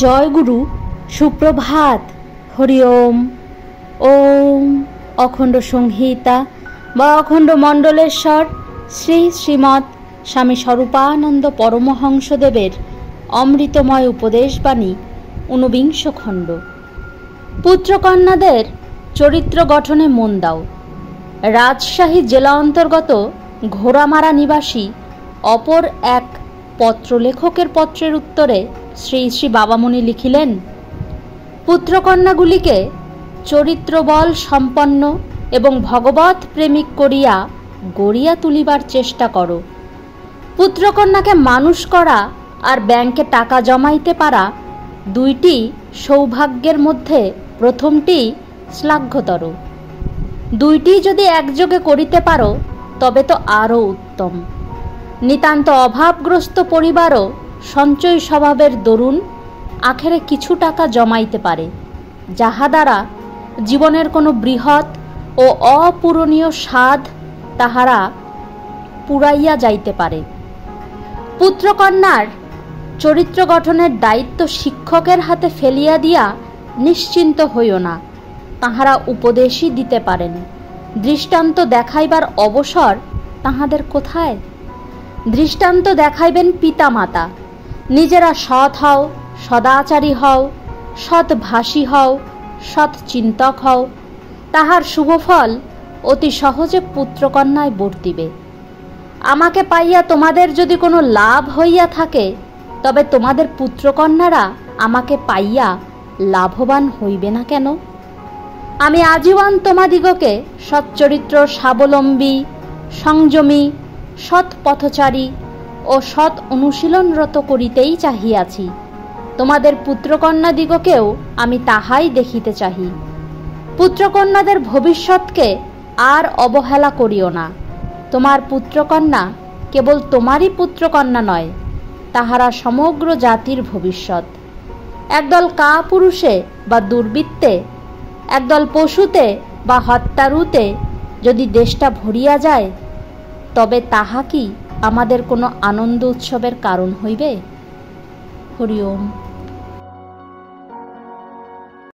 জয় গুরু, সুপ্রভাত। হরি ওম। ওম অখণ্ড সংহিতা বা অখণ্ড মণ্ডলেশ্বর শ্রী শ্রীমৎ স্বামী স্বরূপানন্দ পরমহংসদেবের অমৃতময় উপদেশবাণী ঊনবিংশ খণ্ড। পুত্রকন্যাদের চরিত্র গঠনে মন দাও। রাজশাহী জেলা অন্তর্গত ঘোড়ামারা নিবাসী অপর এক পত্রলেখকের পত্রের উত্তরে শ্রী শ্রী বাবামণি লিখিলেন, পুত্রকন্যাগুলিকে চরিত্রবল সম্পন্ন এবং ভগবৎ প্রেমিক করিয়া গড়িয়া তুলিবার চেষ্টা করো। পুত্রকন্যাকে মানুষ করা আর ব্যাংকে টাকা জমাইতে পারা দুইটি সৌভাগ্যের মধ্যে প্রথমটি শ্লাঘ্যতর। দুইটি যদি একযোগে করিতে পারো তবে তো আরও উত্তম। নিতান্ত অভাবগ্রস্ত পরিবারও সঞ্চয় স্বভাবের দরুন আখেরে কিছু টাকা জমাইতে পারে, যাহা দ্বারা জীবনের কোনো বৃহৎ ও অপূরণীয় স্বাদ তাহারা পুরাইয়া যাইতে পারে। পুত্রকন্যার চরিত্র গঠনের দায়িত্ব শিক্ষকের হাতে ফেলিয়া দিয়া নিশ্চিন্ত হইও না। তাহারা উপদেশই দিতে পারেন, দৃষ্টান্ত দেখাইবার অবসর তাহাদের কোথায়? দৃষ্টান্ত দেখাইবেন পিতামাতা। নিজেরা সৎ হও, সদাচারী হও, সৎভাষী হও, সৎ চিন্তক হও, তাহার শুভফল অতি সহজে পুত্রকন্যায় বর্তিবে। আমাকে পাইয়া তোমাদের যদি কোনো লাভ হইয়া থাকে, তবে তোমাদের পুত্রকন্যারা আমাকে পাইয়া লাভবান হইবে না কেন? আমি আজীবন তোমাদিগকে সচ্চরিত্র, স্বাবলম্বী, সংযমী, সৎ পথচারী ও সৎ অনুশীলনরত করিতেই চাহিয়াছি। তোমাদের পুত্রকন্যাদিগকেও আমি তাহাই দেখিতে চাহি। পুত্রকন্যাদের ভবিষ্যৎকে আর অবহেলা করিও না। তোমার পুত্রকন্যা কেবল তোমারই পুত্রকন্যা নয়, তাহারা সমগ্র জাতির ভবিষ্যৎ। একদল কাপুরুষে বা দুর্বৃত্তে, একদল পশুতে বা হত্যারুতে যদি দেশটা ভরিয়া যায়, তবে তাহা কি আমাদের কোনো আনন্দ উৎসবের কারণ হইবে? হরি ওম।